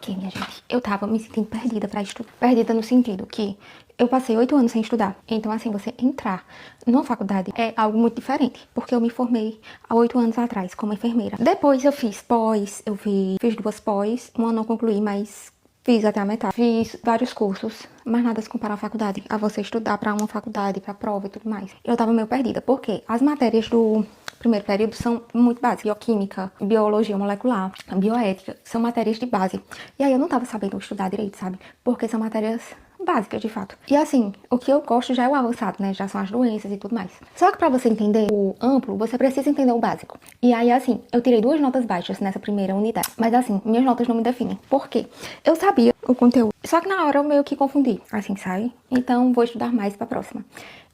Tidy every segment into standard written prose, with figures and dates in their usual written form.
Que, minha gente, eu tava me sentindo perdida pra estudar. Perdida no sentido que eu passei 8 anos sem estudar. Então, assim, você entrar numa faculdade é algo muito diferente. Porque eu me formei há 8 anos atrás como enfermeira. Depois eu fiz pós, fiz 2 pós. Uma eu não concluí, mas fiz até a metade. Fiz vários cursos, mas nada se compara à faculdade. A você estudar pra uma faculdade, pra prova e tudo mais. Eu tava meio perdida, porque as matérias do primeiro período são muito básicas. Bioquímica, biologia molecular, bioética, são matérias de base. E aí eu não tava sabendo estudar direito, sabe? Porque são matérias básicas, de fato. E assim, o que eu gosto já é o avançado, né? Já são as doenças e tudo mais. Só que pra você entender o amplo, você precisa entender o básico. E aí, assim, eu tirei 2 notas baixas nessa primeira unidade. Mas assim, minhas notas não me definem. Por quê? Eu sabia o conteúdo. Só que na hora eu meio que confundi. Assim, sabe? Então, vou estudar mais pra próxima.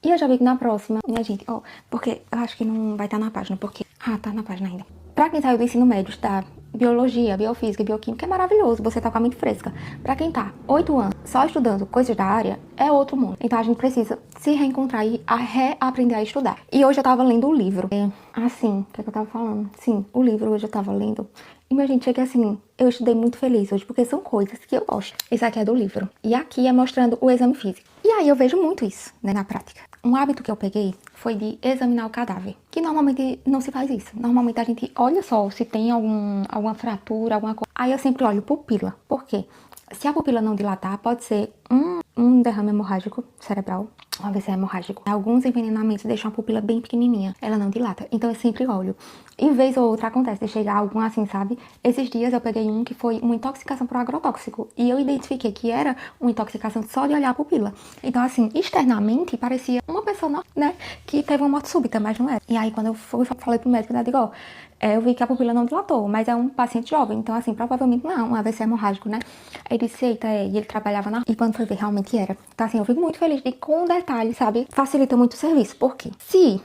E eu já vi que na próxima, minha gente, ó, porque eu acho que não vai estar na página, porque... Ah, tá na página ainda. Pra quem saiu do ensino médio, está biologia, biofísica e bioquímica é maravilhoso, você tá com a mente fresca. Pra quem tá 8 anos só estudando coisas da área, é outro mundo. Então a gente precisa se reencontrar e reaprender a estudar. E hoje eu tava lendo o livro. Assim, o que é que eu tava falando? Sim, o livro hoje eu tava lendo. E, minha gente, chega assim, eu estudei muito feliz hoje, porque são coisas que eu gosto. Esse aqui é do livro. E aqui é mostrando o exame físico. E aí eu vejo muito isso, né, na prática. Um hábito que eu peguei foi de examinar o cadáver, que normalmente não se faz isso. Normalmente a gente olha só se tem alguma fratura, alguma coisa. Aí eu sempre olho pupila. Por quê? Se a pupila não dilatar, pode ser um derrame hemorrágico cerebral, um AVC hemorrágico. Alguns envenenamentos deixam a pupila bem pequenininha, ela não dilata. Então eu sempre olho. E vez ou outra acontece de chegar algum assim, sabe? Esses dias eu peguei um que foi uma intoxicação por agrotóxico. E eu identifiquei que era uma intoxicação só de olhar a pupila. Então assim, externamente parecia uma pessoa, né, que teve uma morte súbita, mas não era. E aí quando eu falei pro médico, né, digo, ó, eu vi que a pupila não dilatou, mas é um paciente jovem, então assim, provavelmente não é um AVC hemorrágico, né? Aí ele disse, eita, e ele trabalhava na... E quando foi ver, realmente era. Então assim, eu fico muito feliz de com detalhe, sabe? Facilita muito o serviço, por quê? Se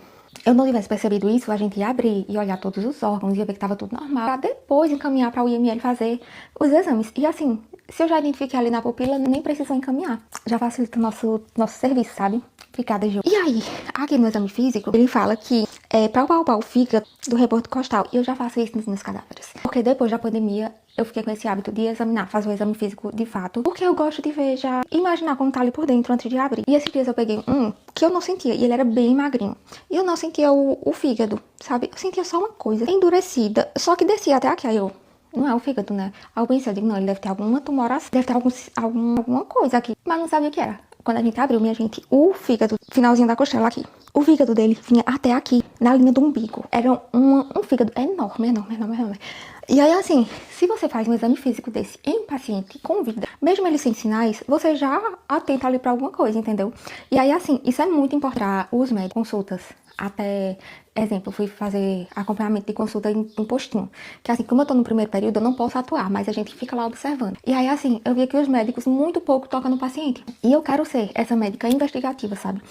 eu não tivesse percebido isso, a gente ia abrir e olhar todos os órgãos, ia ver que tava tudo normal, pra depois encaminhar pra o IML fazer os exames. E assim, se eu já identifiquei ali na pupila, nem preciso encaminhar. Já facilita o nosso serviço, sabe? Ficada de... E aí, aqui no exame físico, ele fala que é pra palpar o fígado do rebordo costal. E eu já faço isso nos meus cadáveres. Porque depois da pandemia, eu fiquei com esse hábito de examinar, fazer o exame físico de fato. Porque eu gosto de ver, já imaginar como tá ali por dentro antes de abrir. E esses dias eu peguei um que eu não sentia, e ele era bem magrinho. E eu não sentia o fígado, sabe? Eu sentia só uma coisa endurecida, só que descia até aqui. Aí eu... Não é o fígado, né? Aí eu pensei, eu digo, não, ele deve ter alguma tumoração, deve ter alguma coisa aqui. Mas não sabia o que era. Quando a gente abriu, minha gente, o fígado, finalzinho da costela aqui, o fígado dele vinha até aqui, na linha do umbigo. Era um fígado enorme, enorme, enorme, enorme. E aí, assim, se você faz um exame físico desse em paciente com vida, mesmo ele sem sinais, você já atenta ali pra alguma coisa, entendeu? E aí, assim, isso é muito importante para os médicos, consultas. Até, exemplo, eu fui fazer acompanhamento de consulta em postinho. Que assim, como eu tô no primeiro período, eu não posso atuar, mas a gente fica lá observando. E aí, assim, eu vi que os médicos muito pouco tocam no paciente. E eu quero ser essa médica investigativa, sabe?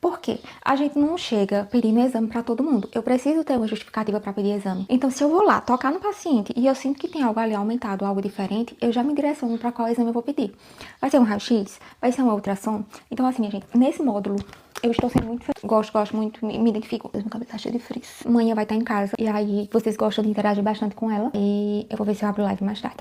Porque a gente não chega pedindo exame pra todo mundo. Eu preciso ter uma justificativa pra pedir exame. Então, se eu vou lá tocar no paciente e eu sinto que tem algo ali aumentado, algo diferente, eu já me direciono pra qual exame eu vou pedir. Vai ser um raio-x? Vai ser um ultrassom? Então, assim, minha gente, nesse módulo, eu estou sendo muito feliz. Gosto muito, me identifico. Meu cabelo tá cheio de frizz. Amanhã vai estar em casa. E aí, vocês gostam de interagir bastante com ela. E eu vou ver se eu abro live mais tarde, tá?